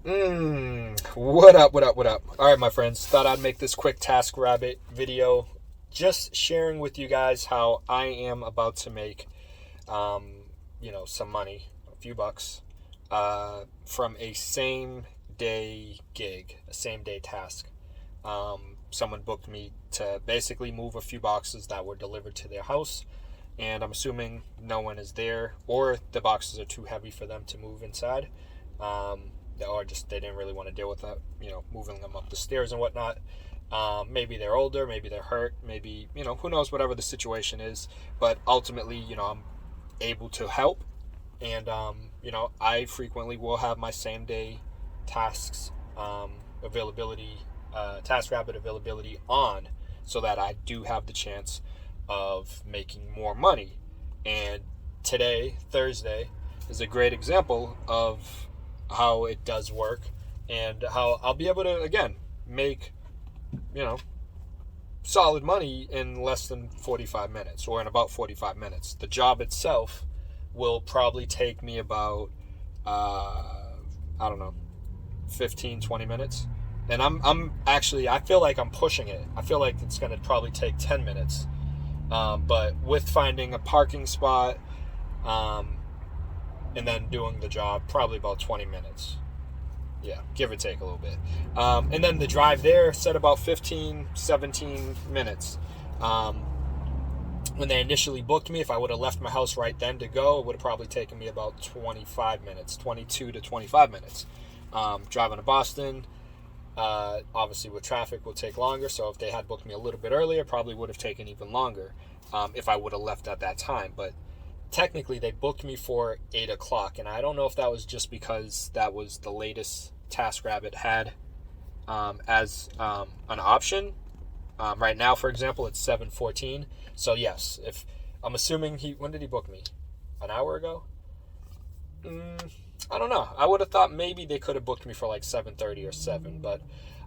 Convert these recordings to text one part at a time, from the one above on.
What up, what up, what up? All right, my friends, thought I'd make this quick TaskRabbit video just sharing with you guys how I am about to make, some money, a few bucks, from a same-day gig, a same-day task. Someone booked me to basically move a few boxes that were delivered to their house, and I'm assuming no one is there, or the boxes are too heavy for them to move inside. Or just they didn't really want to deal with that, moving them up the stairs and whatnot. Maybe they're older, maybe they're hurt, maybe, who knows, whatever the situation is. But ultimately, I'm able to help. And, I frequently will have my same day tasks availability, TaskRabbit availability on, so that I do have the chance of making more money. And today, Thursday, is a great example of how it does work and how I'll be able to, again, make, solid money in less than 45 minutes or in about 45 minutes. The job itself will probably take me about, 15, 20 minutes. And I'm actually, I feel like I'm pushing it. I feel like it's going to probably take 10 minutes. But with finding a parking spot, and then doing the job, probably about 20 minutes. Yeah, give or take a little bit. And then the drive there said about 15, 17 minutes. When they initially booked me, if I would have left my house right then to go, it would have probably taken me about 25 minutes, 22 to 25 minutes. Driving to Boston, obviously with traffic, will take longer. So if they had booked me a little bit earlier, probably would have taken even longer if I would have left at that time. But technically, they booked me for 8 o'clock, and I don't know if that was just because that was the latest TaskRabbit had as an option. Right now, for example, it's 7:14. So yes, if I'm assuming when did he book me? An hour ago? I don't know. I would have thought maybe they could have booked me for like 7:30 or 7, but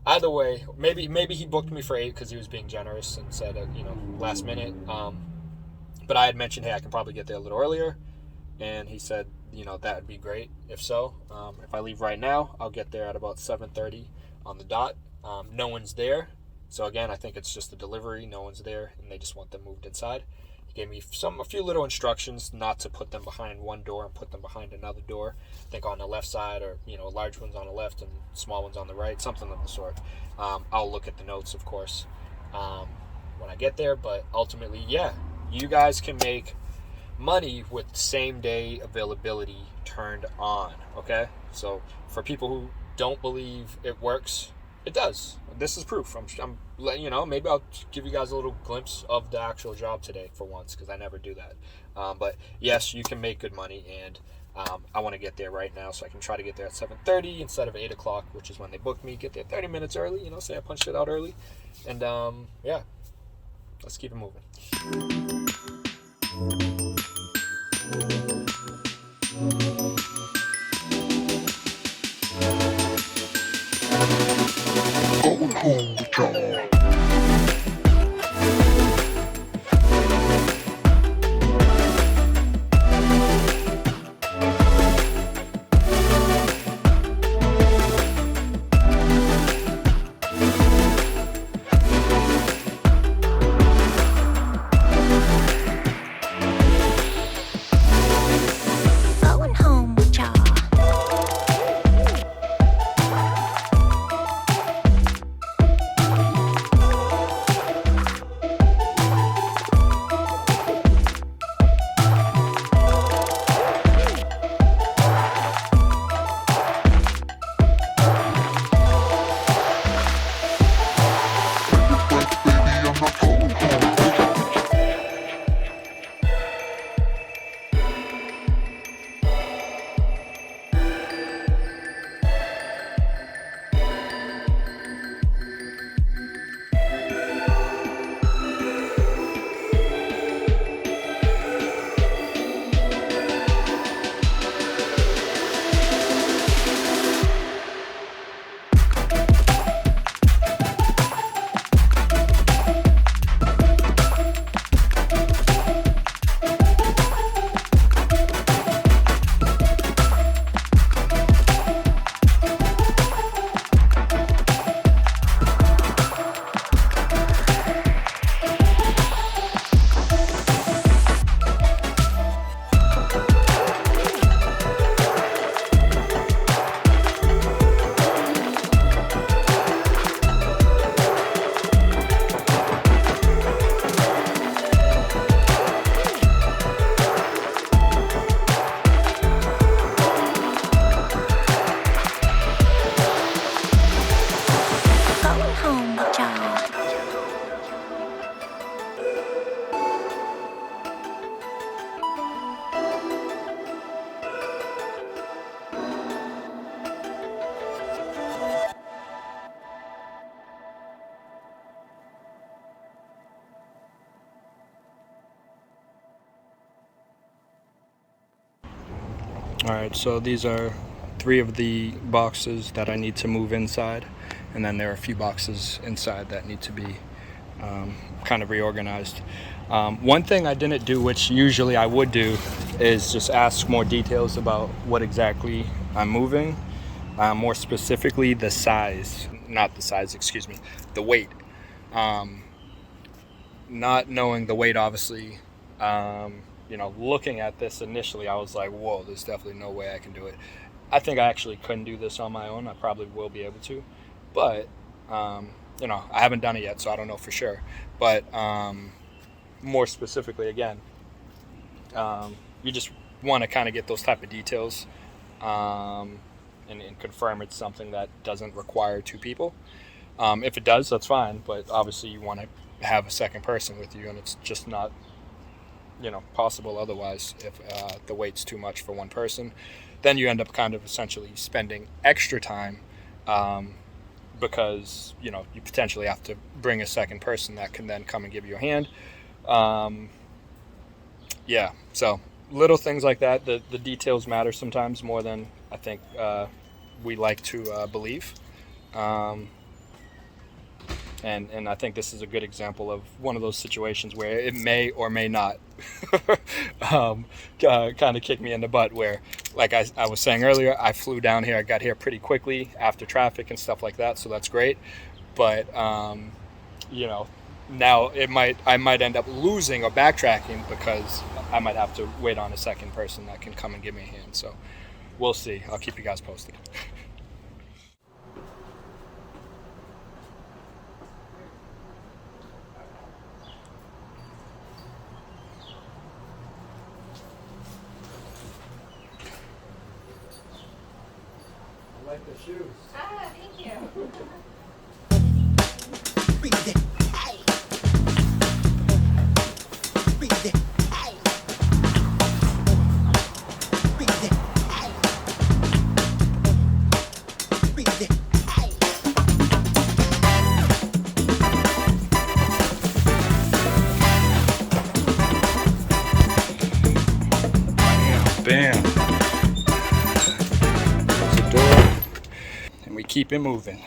either way, maybe he booked me for 8 because he was being generous and said, last minute. But I had mentioned, hey, I can probably get there a little earlier. And he said, that would be great. If so, if I leave right now, I'll get there at about 7:30 on the dot. No one's there. So again, I think it's just a delivery. No one's there, and they just want them moved inside. He gave me a few little instructions not to put them behind one door and put them behind another door. I think on the left side, or, large ones on the left and small ones on the right, something of the sort. I'll look at the notes, of course, when I get there. But ultimately, yeah. You guys can make money with same-day availability turned on, okay? So for people who don't believe it works, it does. This is proof. I'm maybe I'll give you guys a little glimpse of the actual job today for once, because I never do that. But yes, you can make good money, and I want to get there right now, so I can try to get there at 7:30 instead of 8 o'clock, which is when they booked me. Get there 30 minutes early, say I punched it out early. And yeah, let's keep it moving. Alright, so these are 3 of the boxes that I need to move inside, and then there are a few boxes inside that need to be kind of reorganized. One thing I didn't do, which usually I would do, is just ask more details about what exactly I'm moving. More specifically, the weight. Not knowing the weight, obviously, looking at this initially, I was like, whoa, there's definitely no way I can do it. I think I actually couldn't do this on my own. I probably will be able to, but, I haven't done it yet, so I don't know for sure. But more specifically, again, you just want to kind of get those type of details and confirm it's something that doesn't require 2 people. If it does, that's fine, but obviously you want to have a second person with you, and it's just not possible otherwise. If the weight's too much for one person, then you end up kind of essentially spending extra time because you potentially have to bring a second person that can then come and give you a hand. So little things like that. The details matter sometimes more than I think we like to believe. And I think this is a good example of one of those situations where it may or may not kind of kick me in the butt, where, like I was saying earlier, I flew down here. I got here pretty quickly after traffic and stuff like that, so that's great. But, now I might end up losing or backtracking because I might have to wait on a second person that can come and give me a hand. So we'll see. I'll keep you guys posted. I like the shoes. Thank you. Bam. Close the door, and we keep it moving.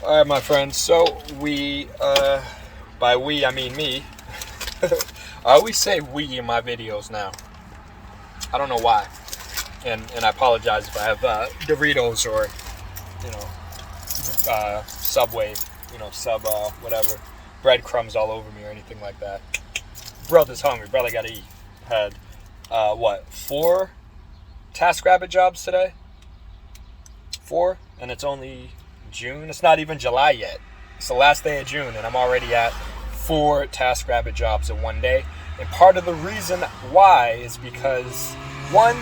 All right, my friends. So by we I mean me. I always say we in my videos now. I don't know why, and I apologize if I have Doritos or Subway, whatever, breadcrumbs all over me or anything like that. Brother's hungry. Brother got to eat. Had 4 TaskRabbit jobs today? 4, and it's only June. It's not even July yet. It's the last day of June, and I'm already at 4 TaskRabbit jobs in one day. And part of the reason why is because, one,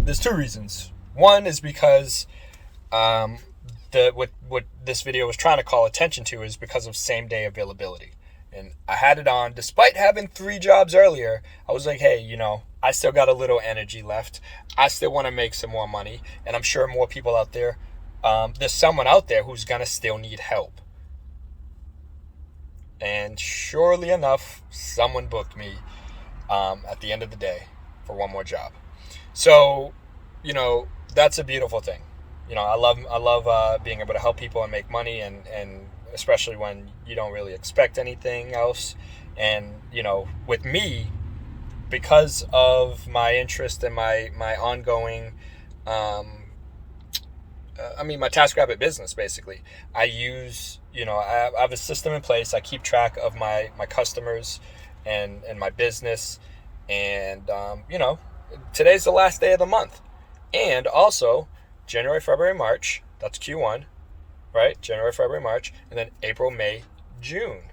there's 2 reasons. One is because what this video was trying to call attention to is because of same-day availability. And I had it on, despite having 3 jobs earlier. I was like, hey, I still got a little energy left. I still want to make some more money. And I'm sure more people out there, there's someone out there who's going to still need help. And surely enough, someone booked me at the end of the day for one more job. So, that's a beautiful thing. I love being able to help people and make money, and especially when you don't really expect anything else. And, with me, because of my interest and my ongoing, my TaskRabbit business, basically, I use, I have a system in place. I keep track of my customers and my business. And, today's the last day of the month. And also, January, February, March, that's Q1, right? January, February, March, and then April, May, June.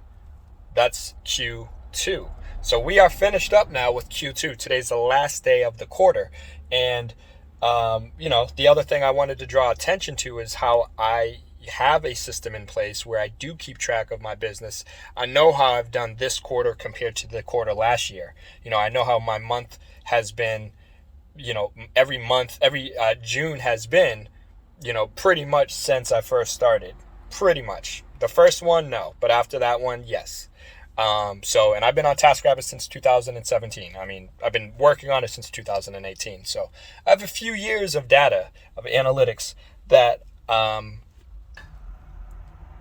That's Q2. So we are finished up now with Q2. Today's the last day of the quarter. And, the other thing I wanted to draw attention to is how I have a system in place where I do keep track of my business. I know how I've done this quarter compared to the quarter last year. I know how my month has been, every month, every June has been, pretty much since I first started. Pretty much. The first one, no. But after that one, yes. And I've been on TaskRabbit since 2017. I've been working on it since 2018. So I have a few years of data, of analytics that,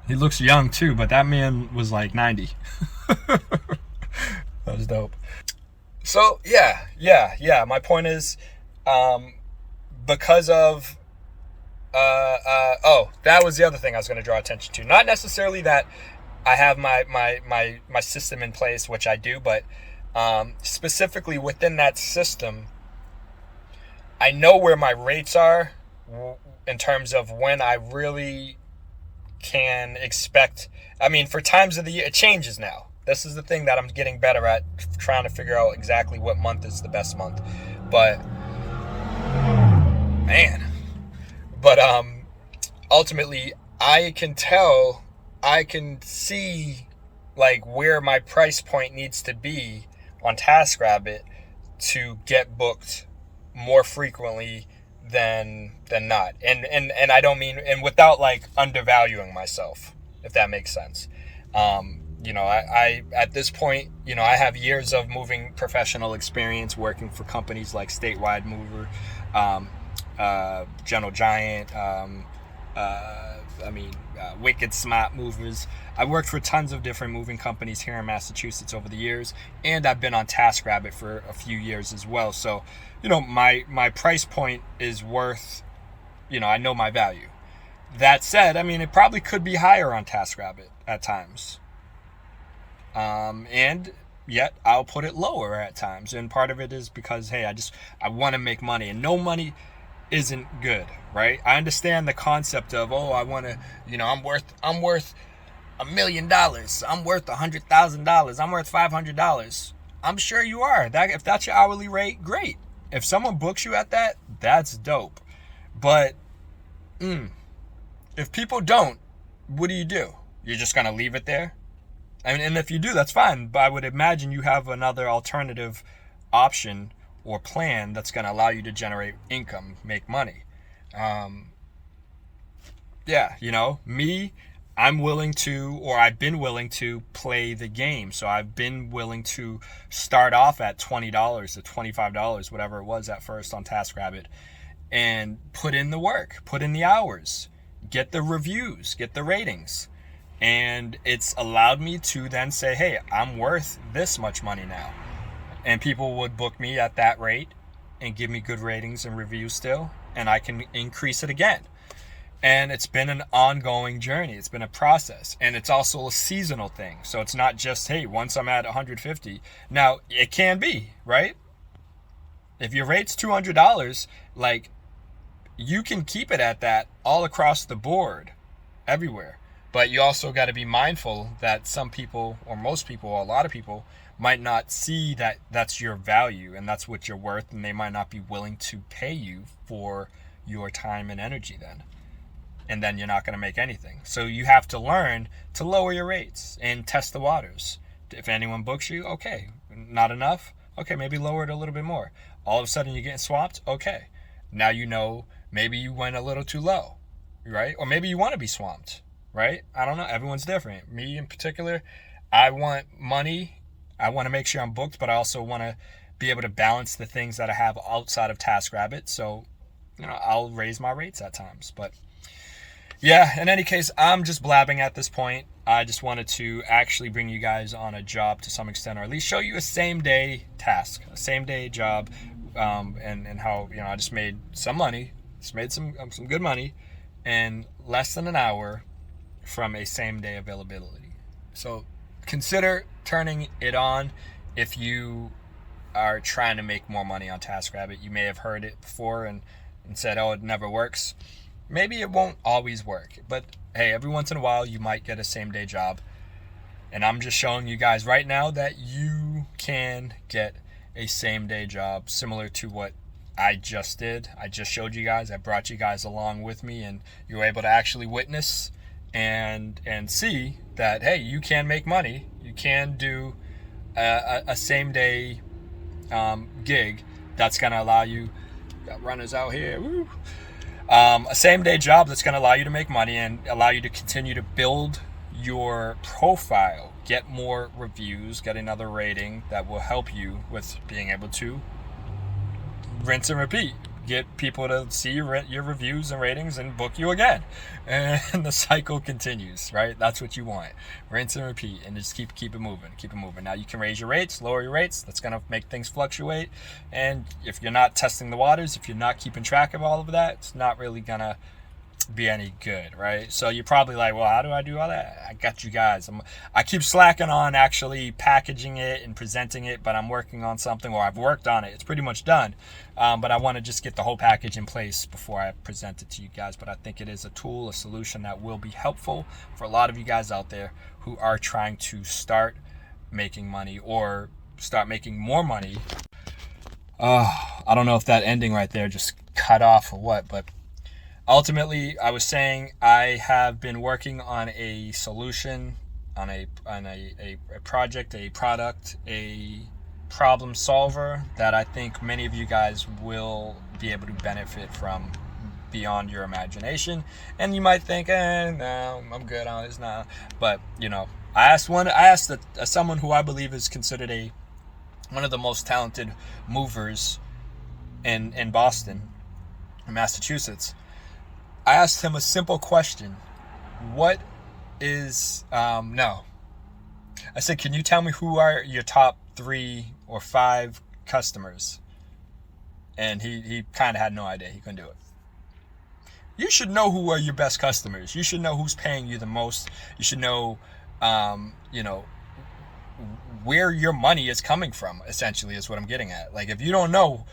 he looks young too, but that man was like 90. That was dope. So yeah. My point is, because of, that was the other thing I was going to draw attention to. Not necessarily that I have my system in place, which I do, but specifically within that system, I know where my rates are in terms of when I really can expect. For times of the year, it changes now. This is the thing that I'm getting better at, trying to figure out exactly what month is the best month. But ultimately, I can see like where my price point needs to be on TaskRabbit to get booked more frequently than not. And I don't mean, and without like undervaluing myself, if that makes sense. I at this point, I have years of moving professional experience working for companies like Statewide Mover, General Giant, Wicked Smart Movers. I worked for tons of different moving companies here in Massachusetts over the years, and I've been on TaskRabbit for a few years as well. So, my price point is worth, I know my value. That said, it probably could be higher on TaskRabbit at times. And yet I'll put it lower at times. And part of it is because, hey, I want to make money, and no money isn't good, right? I understand the concept of, I want to, I'm worth $1 million. I'm worth $100,000. I'm worth $500. I'm sure you are. If that's your hourly rate, great. If someone books you at that, that's dope. But if people don't, what do? You're just going to leave it there? And if you do, that's fine. But I would imagine you have another alternative option or plan that's going to allow you to generate income, make money. Me, I'm willing to, or I've been willing to play the game. So I've been willing to start off at $20 to $25, whatever it was at first on TaskRabbit, and put in the work, put in the hours. get the reviews, get the ratings. And it's allowed me to then say, hey, I'm worth this much money now. And people would book me at that rate and give me good ratings and reviews still, and I can increase it again. And it's been an ongoing journey. It's been a process. And it's also a seasonal thing. So it's not just, hey, once I'm at 150. Now, it can be, right? If your rate's $200, like, you can keep it at that all across the board, everywhere. But you also got to be mindful that some people, or most people, or a lot of people, might not see that that's your value and that's what you're worth, and they might not be willing to pay you for your time and energy then. And then you're not going to make anything. So you have to learn to lower your rates and test the waters. If anyone books you, okay. Not enough? Okay, maybe lower it a little bit more. All of a sudden you're getting swamped? Okay. Now you know maybe you went a little too low, right? Or maybe you want to be swamped, right? I don't know. Everyone's different. Me in particular, I want money. I want to make sure I'm booked, but I also want to be able to balance the things that I have outside of TaskRabbit. So, I'll raise my rates at times. But yeah, in any case, I'm just blabbing at this point. I just wanted to actually bring you guys on a job to some extent, or at least show you a same-day task, a same-day job, and how, I just made some money, just made some good money in less than an hour from a same-day availability. So consider turning it on if you are trying to make more money on TaskRabbit. You may have heard it before and said, oh, it never works. Maybe it won't always work, but hey, every once in a while you might get a same-day job. And I'm just showing you guys right now that you can get a same-day job similar to what I just did. I just showed you guys. I brought you guys along with me, and you were able to actually witness and see that, hey, you can make money. You can do a same-day gig that's going to allow you, got runners out here, woo, a same-day job that's going to allow you to make money and allow you to continue to build your profile, get more reviews, get another rating that will help you with being able to rinse and repeat. Get people to see your reviews and ratings and book you again. And the cycle continues, right? That's what you want. Rinse and repeat, and just keep it moving. Keep it moving. Now you can raise your rates, lower your rates. That's going to make things fluctuate. And if you're not testing the waters, if you're not keeping track of all of that, it's not really going to be any good, right? So you're probably like, well, how do I do all that? I got you guys. I keep slacking on actually packaging it and presenting it, but I'm working on something, or I've worked on it. It's pretty much done, but I want to just get the whole package in place before I present it to you guys. But I think it is a tool, a solution that will be helpful for a lot of you guys out there who are trying to start making money or start making more money. I don't know if that ending right there just cut off or what, but ultimately, I was saying I have been working on a solution, on a project, a product, a problem solver that I think many of you guys will be able to benefit from beyond your imagination. And you might think, no, I'm good on this now. But I asked someone who I believe is considered one of the most talented movers in Boston, Massachusetts. I asked him a simple question. What is, no. I said, can you tell me who are your top 3 or 5 customers? And he kind of had no idea. He couldn't do it. You should know who are your best customers. You should know who's paying you the most. You should know, where your money is coming from, essentially, is what I'm getting at. Like, if you don't know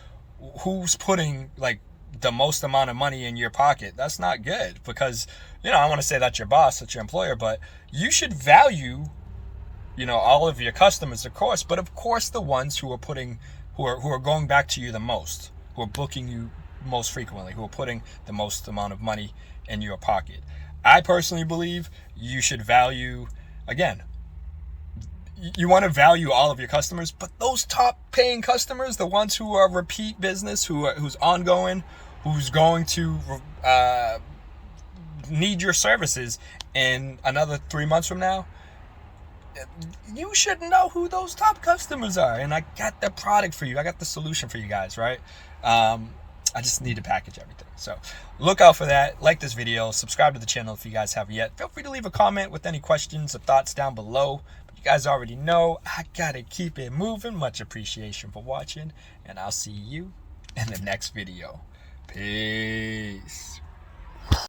who's putting, like, the most amount of money in your pocket, that's not good, because I want to say that's your boss, that's your employer, but you should value all of your customers, of course, but of course the ones who are going back to you the most, who are booking you most frequently, who are putting the most amount of money in your pocket. I personally believe you should value, again, you want to value all of your customers, but those top paying customers, the ones who are repeat business, who's ongoing, who's going to need your services in another 3 months from now, you should know who those top customers are. And I got the product for you. I got the solution for you guys, right? I just need to package everything. So look out for that. Like this video. Subscribe to the channel if you guys haven't yet. Feel free to leave a comment with any questions or thoughts down below. But you guys already know I gotta keep it moving. Much appreciation for watching, and I'll see you in the next video. Peace.